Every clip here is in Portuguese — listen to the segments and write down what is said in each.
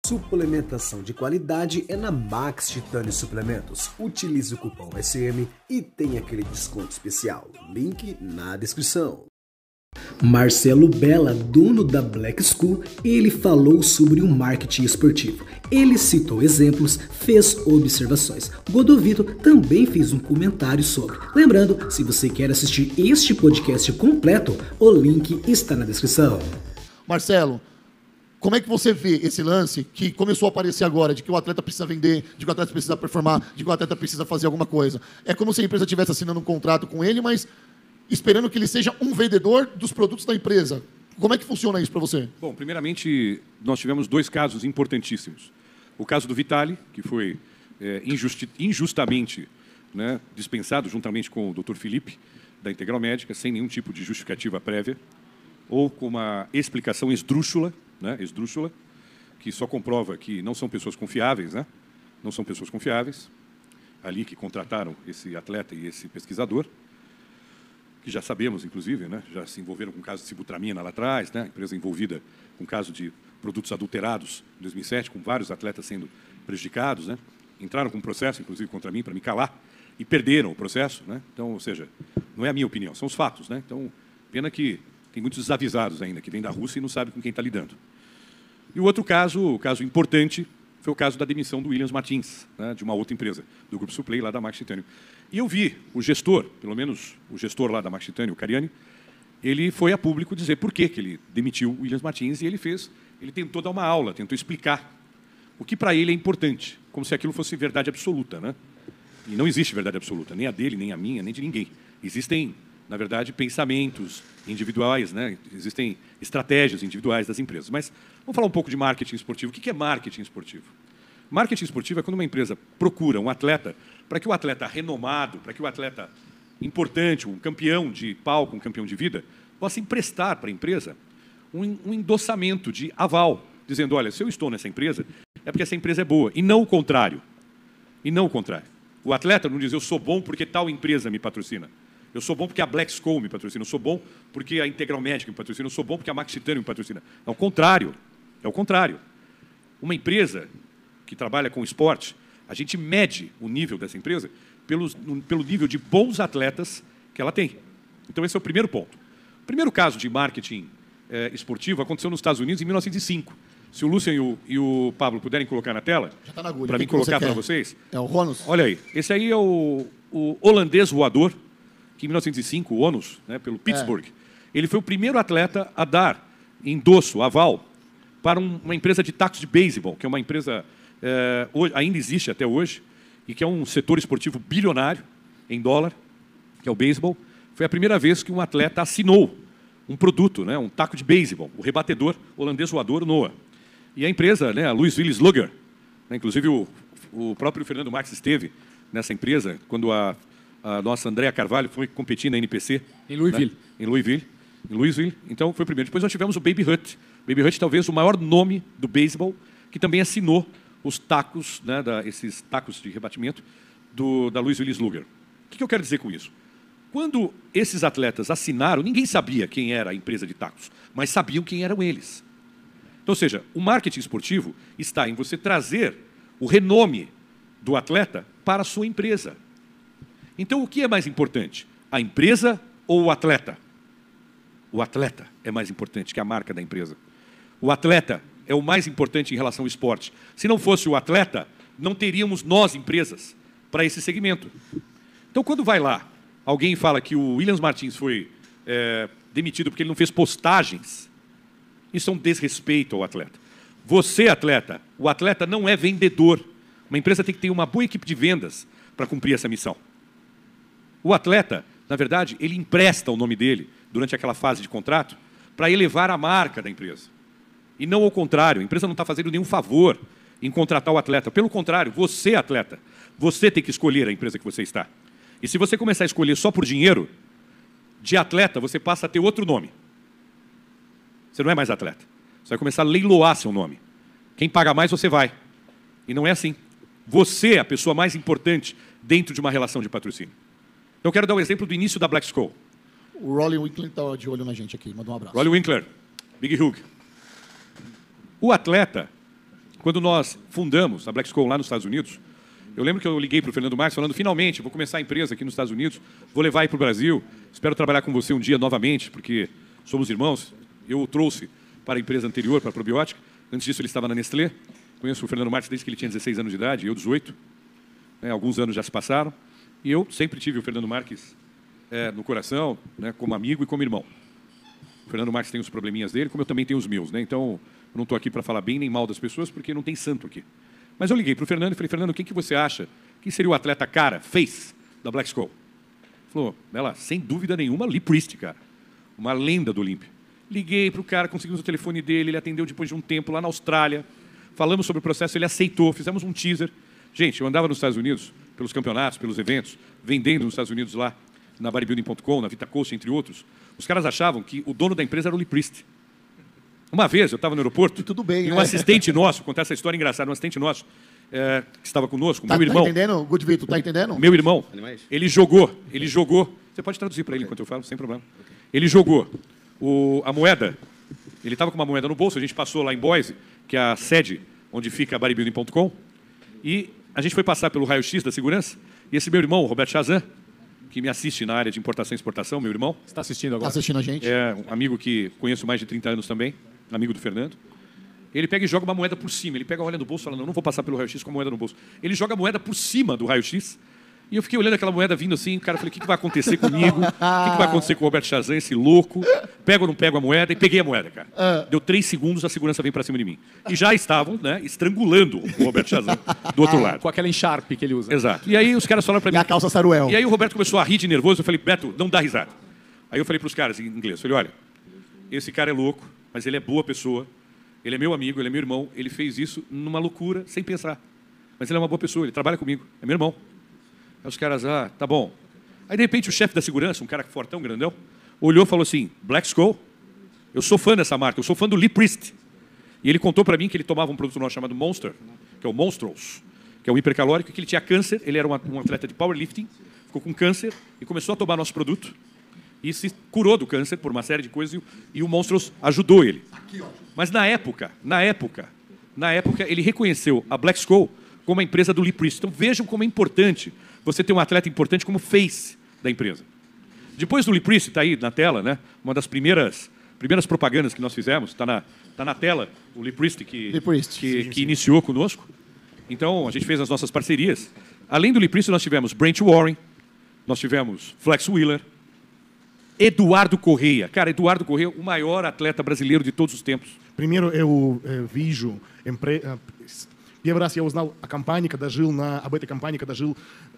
Suplementação de qualidade é na Max Titânio Suplementos. Utilize o cupom SM e tenha aquele desconto especial. Link na descrição. Marcelo Bella, dono da Black School, ele falou sobre o marketing esportivo. Ele citou exemplos, fez observações. Godovito também fez um comentário sobre. Lembrando, se você quer assistir este podcast completo, o link está na descrição. Marcelo, como é que você vê esse lance que começou a aparecer agora, de que o atleta precisa vender, de que o atleta precisa performar, de que o atleta precisa fazer alguma coisa? É como se a empresa estivesse assinando um contrato com ele, mas esperando que ele seja um vendedor dos produtos da empresa. Como é que funciona isso para você? Bom, primeiramente, nós tivemos dois casos importantíssimos. O caso do Vitali, que foi injustamente, né, dispensado juntamente com o Dr. Felipe, da Integral Médica, sem nenhum tipo de justificativa prévia, ou com uma explicação esdrúxula, né, que só comprova que não são pessoas confiáveis, né? Não são pessoas confiáveis, ali que contrataram esse atleta e esse pesquisador, que já sabemos, inclusive, né, já se envolveram com o caso de sibutramina lá atrás, né, empresa envolvida com o caso de produtos adulterados em 2007, com vários atletas sendo prejudicados, né, entraram com um processo, inclusive, contra mim, para me calar, e perderam o processo. Né, então, ou seja, não é a minha opinião, são os fatos. Né, então, pena que tem muitos desavisados ainda, que vêm da Rússia e não sabem com quem está lidando. E o outro caso, o caso importante, foi o caso da demissão do Williams Martins, né, de uma outra empresa, do Grupo Suplay, lá da Max Titânio. E eu vi o gestor, pelo menos o gestor lá da Max Titânio, o Cariani, ele foi a público dizer por que ele demitiu o Williams Martins e ele tentou dar uma aula, tentou explicar o que para ele é importante, como se aquilo fosse verdade absoluta. Né? E não existe verdade absoluta, nem a dele, nem a minha, nem de ninguém. Existem, na verdade, pensamentos individuais, né? Existem estratégias individuais das empresas. Mas vamos falar um pouco de marketing esportivo. O que é marketing esportivo? Marketing esportivo é quando uma empresa procura um atleta para que o atleta renomado, para que o atleta importante, um campeão de palco, um campeão de vida, possa emprestar para a empresa um endossamento de aval, dizendo, olha, se eu estou nessa empresa, é porque essa empresa é boa, e não o contrário. E não o contrário. O atleta não diz, eu sou bom porque tal empresa me patrocina. Eu sou bom porque a Black School me patrocina. Eu sou bom porque a Integral Médica me patrocina. Eu sou bom porque a Max Titânio me patrocina. É o contrário. É o contrário. Uma empresa que trabalha com esporte, a gente mede o nível dessa empresa pelo nível de bons atletas que ela tem. Então, esse é o primeiro ponto. O primeiro caso de marketing esportivo aconteceu nos Estados Unidos em 1905. Se o Lúcio e o Pablo puderem colocar na tela, para mim colocar para vocês. É o Ronus. Olha aí. Esse aí é o holandês voador, que em 1905, o ONUS, né, pelo Pittsburgh, ele foi o primeiro atleta a dar endosso, aval, para uma empresa de tacos de beisebol, que é uma empresa, ainda existe até hoje, e que é um setor esportivo bilionário em dólar, que é o beisebol. Foi a primeira vez que um atleta assinou um produto, né, um taco de beisebol, o rebatedor holandês voador, o NOAH. E a empresa, né, a Louisville Slugger, né, inclusive o próprio Fernando Marques esteve nessa empresa, quando a nossa Andréa Carvalho foi competir na NPC. Em Louisville. Né? Em Louisville. Então, foi o primeiro. Depois nós tivemos o Baby Ruth. Baby Ruth, talvez o maior nome do beisebol, que também assinou os tacos, né, esses tacos de rebatimento da Louisville Slugger. O que eu quero dizer com isso? Quando esses atletas assinaram, ninguém sabia quem era a empresa de tacos, mas sabiam quem eram eles. Então, ou seja, o marketing esportivo está em você trazer o renome do atleta para a sua empresa. Então, o que é mais importante? A empresa ou o atleta? O atleta é mais importante que a marca da empresa. O atleta é o mais importante em relação ao esporte. Se não fosse o atleta, não teríamos nós, empresas, para esse segmento. Então, quando vai lá, alguém fala que o Williams Martins foi demitido porque ele não fez postagens, isso é um desrespeito ao atleta. Você, atleta, o atleta não é vendedor. Uma empresa tem que ter uma boa equipe de vendas para cumprir essa missão. O atleta, na verdade, ele empresta o nome dele durante aquela fase de contrato para elevar a marca da empresa. E não ao contrário, a empresa não está fazendo nenhum favor em contratar o atleta. Pelo contrário, você, atleta, você tem que escolher a empresa que você está. E se você começar a escolher só por dinheiro, de atleta você passa a ter outro nome. Você não é mais atleta. Você vai começar a leiloar seu nome. Quem paga mais, você vai. E não é assim. Você é a pessoa mais importante dentro de uma relação de patrocínio. Então, eu quero dar o exemplo do início da Black School. O Rolly Winkler está de olho na gente aqui. Manda um abraço. Rolly Winkler, Big Hug. O atleta, Quando nós fundamos a Black School lá nos Estados Unidos, eu lembro que eu liguei para o Fernando Marques falando, finalmente, vou começar a empresa aqui nos Estados Unidos, vou levar aí para o Brasil, espero trabalhar com você um dia novamente, porque somos irmãos. Eu o trouxe para a empresa anterior, para a Probiótica. Antes disso, ele estava na Nestlé. Conheço o Fernando Marques desde que ele tinha 16 anos de idade, eu 18. Alguns anos já se passaram. E eu sempre tive o Fernando Marques no coração, né, como amigo e como irmão. O Fernando Marques tem os probleminhas dele, como eu também tenho os meus. Né? Então, eu não estou aqui para falar bem nem mal das pessoas, porque não tem santo aqui. Mas eu liguei para o Fernando e falei, Fernando, quem que você acha que seria o atleta cara, face, da Black School? Ele falou, ela, sem dúvida nenhuma, Lee Priest, cara. Uma lenda do Olímpia. Liguei para o cara, conseguimos o telefone dele, ele atendeu depois de um tempo lá na Austrália. Falamos sobre o processo, ele aceitou, fizemos um teaser. Gente, eu andava nos Estados Unidos, pelos campeonatos, pelos eventos, vendendo nos Estados Unidos lá, na bodybuilding.com, na VitaCoach, entre outros. Os caras achavam que o dono da empresa era o Lee Priest. Uma vez, eu estava no aeroporto, e tudo bem, e um assistente nosso, vou contar essa história engraçada, um assistente nosso, que estava conosco, meu irmão. Tá entendendo, Good Vitor? Tá entendendo? Meu irmão, ele jogou. Você pode traduzir para ele enquanto eu falo, sem problema. Ele jogou a moeda, ele estava com uma moeda no bolso, a gente passou lá em Boise, que é a sede onde fica a bodybuilding.com, e a gente foi passar pelo raio-x da segurança, e esse meu irmão, Roberto Chazan, que me assiste na área de importação e exportação, meu irmão. Está assistindo agora? Está assistindo a gente. É um amigo que conheço mais de 30 anos também, amigo do Fernando. Ele pega e joga uma moeda por cima. Ele pega a olha do bolso e fala, não vou passar pelo raio-x com a moeda no bolso. Ele joga a moeda por cima do raio-x. E eu fiquei olhando aquela moeda vindo assim, o cara, falei, o que vai acontecer comigo? O que vai acontecer com o Roberto Chazan, esse louco? Pego ou não pego a moeda? E peguei a moeda, cara. Deu 3 segundos, a segurança veio para cima de mim. E já estavam, né, estrangulando o Roberto Chazan do outro lado. Com aquela encharpe que ele usa. Exato. E aí os caras falaram para mim... E a calça saruel. E aí o Roberto começou a rir de nervoso. Eu falei, Beto, não dá risada. Aí eu falei para os caras em inglês, falei, olha, esse cara é louco, mas ele é boa pessoa. Ele é meu amigo, ele é meu irmão. Ele fez isso numa loucura, sem pensar. Mas ele é uma boa pessoa, ele trabalha comigo, é meu irmão. Aí os caras, tá bom. Aí, de repente, o chefe da segurança, um cara fortão, grandão, olhou e falou assim, Black School, eu sou fã dessa marca, eu sou fã do Lee Priest. E ele contou para mim que ele tomava um produto nosso chamado Monster, que é o Monstrous, que é um hipercalórico, que ele tinha câncer, ele era um atleta de powerlifting, ficou com câncer e começou a tomar nosso produto e se curou do câncer por uma série de coisas e o Monstrous ajudou ele. Mas na época, ele reconheceu a Black School como a empresa do Lee Priest. Então vejam como é importante você ter um atleta importante como face da empresa. Depois do Lee Priest, está aí na tela, né? Uma das primeiras propagandas que nós fizemos, está na tela, o Lee Priest que iniciou conosco. Então, a gente fez as nossas parcerias. Além do Lee Priest, nós tivemos Brent Warren, nós tivemos Flex Wheeler, Eduardo Correia. Cara, Eduardo Correia, o maior atleta brasileiro de todos os tempos. Primeiro, eu vejo... Первый раз я узнал о компании, об этой компании, когда жил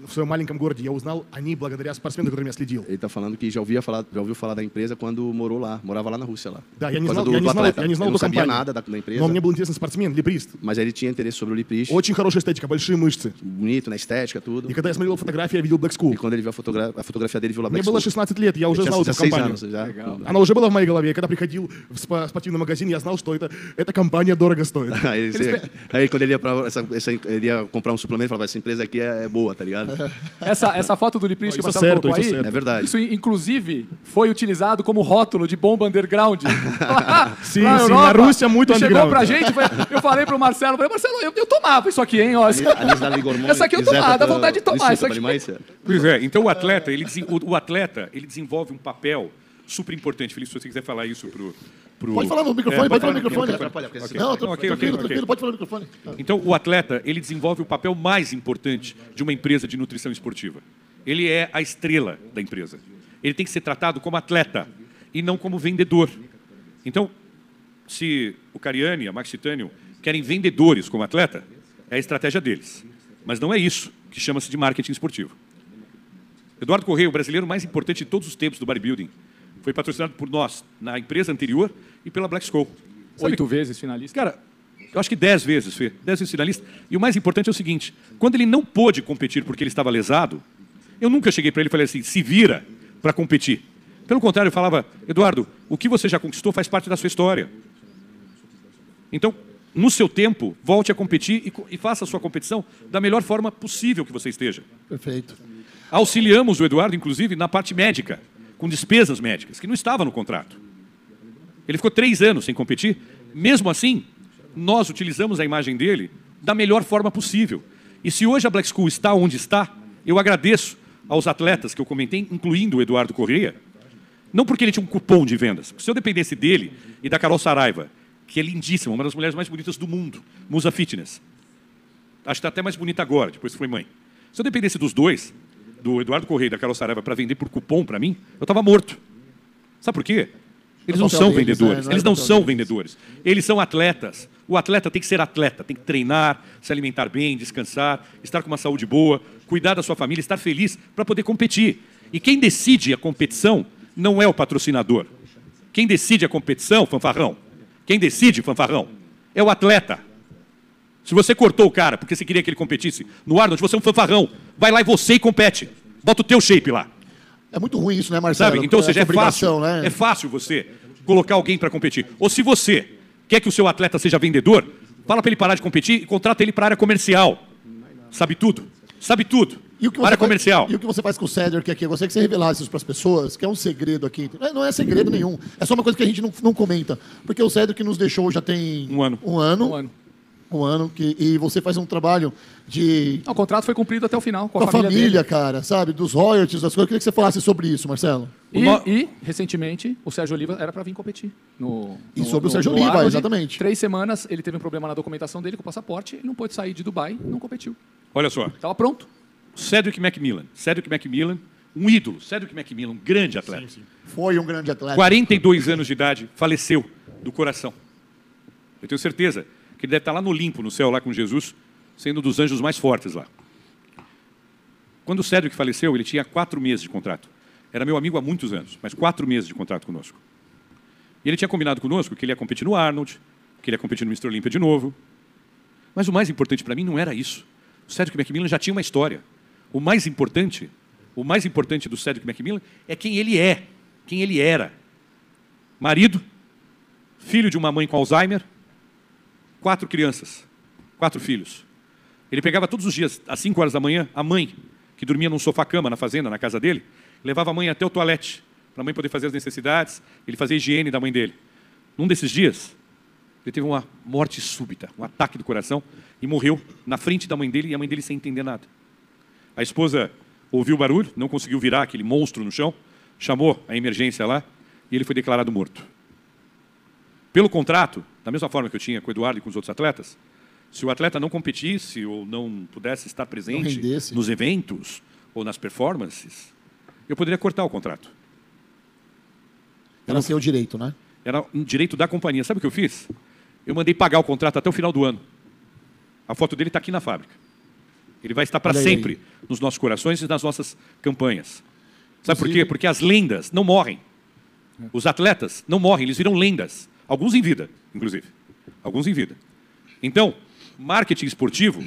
в своем маленьком городе. Я узнал о ней благодаря спортсмену, который меня следил. Ele está falando que já ouviu falar da empresa quando morava lá na Rússia. Lá. Да, я не знал эту sabia компанию. Nada da empresa. Но мне был интересен спортсмен, Ли Прист. Mas ele tinha interesse sobre o Lee Priest. Очень хорошая эстетика, большие мышцы. Bonito, na estética, tudo. И когда я смотрел фотографии, я видел Black School. E quando ele viu a fotografia dele, viu lá Мне Black было School. 16 лет, я уже знал эту компанию. Она уже была в моей голове. Я когда приходил в спортивный магазин, я знал, что эта компания дорого стоит. Aí quando ele ia comprar um suplemento, ele falava, essa empresa aqui é boa, tá ligado? Essa foto do Lee Priest que Isso é você certo, colocou isso é aí, certo. É verdade. isso inclusive foi utilizado como rótulo de bomba underground. Sim, na Rússia muito chegou underground. pra gente, eu falei pro Marcelo, Marcelo, eu tomava isso aqui, hein? Ó, essa aqui eu tomava, dá vontade de tomar isso aqui. Pois é, então o atleta, ele desenvolve um papel super importante. Felipe, se você quiser falar isso pro... Pode falar no microfone, pode falar no microfone. Não, Ok. pode falar no microfone. Então, o atleta, ele desenvolve o papel mais importante de uma empresa de nutrição esportiva. Ele é a estrela da empresa. Ele tem que ser tratado como atleta e não como vendedor. Então, se o Cariani e a Max Titanium querem vendedores como atleta, é a estratégia deles. Mas não é isso que chama-se de marketing esportivo. Eduardo Correia, o brasileiro mais importante de todos os tempos do bodybuilding, foi patrocinado por nós, na empresa anterior, e pela Black School. 8 vezes finalista. Cara, eu acho que 10 vezes, Fê. 10 vezes finalista. E o mais importante é o seguinte, quando ele não pôde competir porque ele estava lesado, eu nunca cheguei para ele e falei assim, se vira para competir. Pelo contrário, eu falava, Eduardo, o que você já conquistou faz parte da sua história. Então, no seu tempo, volte a competir e faça a sua competição da melhor forma possível que você esteja. Perfeito. Auxiliamos o Eduardo, inclusive, na parte médica, com despesas médicas, que não estava no contrato. Ele ficou 3 anos sem competir. Mesmo assim, nós utilizamos a imagem dele da melhor forma possível. E se hoje a Black School está onde está, eu agradeço aos atletas que eu comentei, incluindo o Eduardo Corrêa, não porque ele tinha um cupom de vendas. Se eu dependesse dele e da Carol Saraiva, que é lindíssima, uma das mulheres mais bonitas do mundo, Musa Fitness. Acho que está até mais bonita agora, depois que foi mãe. Se eu dependesse dos dois, do Eduardo Corrêa e da Carol Saraiva, para vender por cupom para mim, eu estava morto. Sabe por quê? Eles não são vendedores. Eles não são vendedores. Eles são atletas. O atleta tem que ser atleta, tem que treinar, se alimentar bem, descansar, estar com uma saúde boa, cuidar da sua família, estar feliz para poder competir. E quem decide a competição não é o patrocinador. Quem decide a competição, fanfarrão, quem decide, fanfarrão, é o atleta. Se você cortou o cara porque você queria que ele competisse no Arnold, você é um fanfarrão. Vai lá e você compete. Bota o teu shape lá. É muito ruim isso, né, Marcelo? Sabe? Então, ou seja, é fácil você colocar alguém para competir. Ou se você quer que o seu atleta seja vendedor, fala para ele parar de competir e contrata ele para a área comercial. Sabe tudo. Sabe tudo. Área comercial. E o que você faz com o Cedric aqui? Eu gostaria que você revelasse isso para as pessoas, que é um segredo aqui. Não é segredo nenhum. É só uma coisa que a gente não comenta. Porque o Cedric nos deixou já tem um ano. Um ano, e você faz um trabalho de... O contrato foi cumprido até o final, com a família cara, sabe? Dos royalties, das coisas. Eu queria que você falasse sobre isso, Marcelo. E recentemente, o Sérgio Oliva era para vir competir. Sobre o Sérgio Oliva, Arnold, exatamente. 3 semanas, ele teve um problema na documentação dele com o passaporte, ele não pôde sair de Dubai, não competiu. Olha só. Estava pronto. Cedric McMillan, um ídolo. Cedric McMillan, um grande atleta. Sim. Foi um grande atleta. 42 anos de idade, faleceu do coração. Eu tenho certeza que ele deve estar lá no Olimpo, no céu, lá com Jesus, sendo um dos anjos mais fortes lá. Quando o Cedric faleceu, ele tinha 4 meses de contrato. Era meu amigo há muitos anos, mas 4 meses de contrato conosco. E ele tinha combinado conosco que ele ia competir no Arnold, que ele ia competir no Mr. Olympia de novo. Mas o mais importante para mim não era isso. O Cedric McMillan já tinha uma história. O mais importante do Cedric McMillan é quem ele é, quem ele era. Marido, filho de uma mãe com Alzheimer, 4 crianças, 4 filhos. Ele pegava todos os dias, às 5 horas da manhã, a mãe, que dormia num sofá-cama na fazenda, na casa dele, levava a mãe até o toalete, para a mãe poder fazer as necessidades, ele fazia a higiene da mãe dele. Num desses dias, ele teve uma morte súbita, um ataque do coração, e morreu na frente da mãe dele, e a mãe dele sem entender nada. A esposa ouviu o barulho, não conseguiu virar aquele monstro no chão, chamou a emergência lá, e ele foi declarado morto. Pelo contrato, da mesma forma que eu tinha com o Eduardo e com os outros atletas, se o atleta não competisse ou não pudesse estar presente nos eventos ou nas performances, eu poderia cortar o contrato. Era seu direito, né? Era um direito da companhia. Sabe o que eu fiz? Eu mandei pagar o contrato até o final do ano. A foto dele está aqui na fábrica. Ele vai estar para sempre nos nossos corações e nas nossas campanhas. Sabe por quê? Porque as lendas não morrem. Os atletas não morrem, eles viram lendas. Alguns em vida, inclusive. Alguns em vida. Então, marketing esportivo,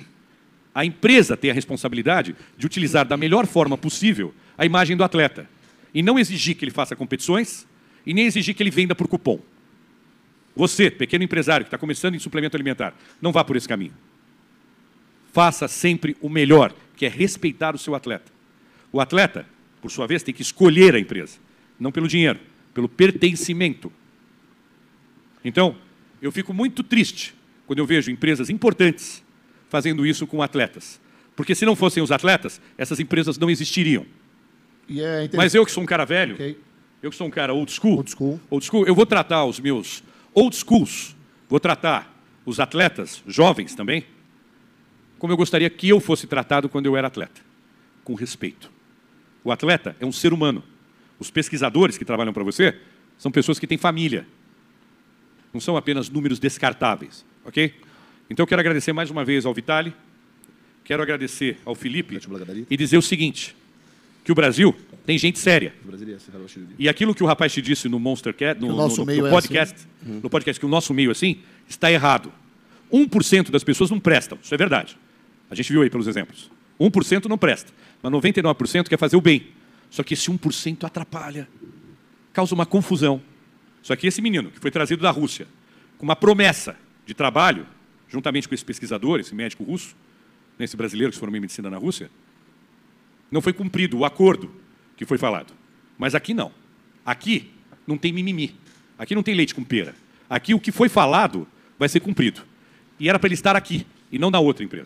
a empresa tem a responsabilidade de utilizar da melhor forma possível a imagem do atleta. E não exigir que ele faça competições e nem exigir que ele venda por cupom. Você, pequeno empresário que está começando em suplemento alimentar, não vá por esse caminho. Faça sempre o melhor, que é respeitar o seu atleta. O atleta, por sua vez, tem que escolher a empresa. Não pelo dinheiro, pelo pertencimento. Então, eu fico muito triste quando eu vejo empresas importantes fazendo isso com atletas. Porque se não fossem os atletas, essas empresas não existiriam. Mas eu que sou um cara velho, eu que sou um cara old school, eu vou tratar os meus old schools, vou tratar os atletas jovens também, como eu gostaria que eu fosse tratado quando eu era atleta, com respeito. O atleta é um ser humano. Os pesquisadores que trabalham para você são pessoas que têm família. Não são apenas números descartáveis, ok? Então eu quero agradecer mais uma vez ao Vitali, quero agradecer ao Felipe e dizer o seguinte, que o Brasil tem gente séria. E aquilo que o rapaz te disse no Monstercat, no podcast, no podcast, que o nosso meio assim, está errado. 1% das pessoas não prestam, isso é verdade. A gente viu aí pelos exemplos. 1% não presta, mas 99% quer fazer o bem. Só que esse 1% atrapalha, causa uma confusão. Só que esse menino, que foi trazido da Rússia, com uma promessa de trabalho, juntamente com esse pesquisador, esse médico russo, esse brasileiro que se formou em medicina na Rússia, não foi cumprido o acordo que foi falado. Mas aqui não. Aqui não tem mimimi. Aqui não tem leite com pera. Aqui o que foi falado vai ser cumprido. E era para ele estar aqui, e não na outra empresa.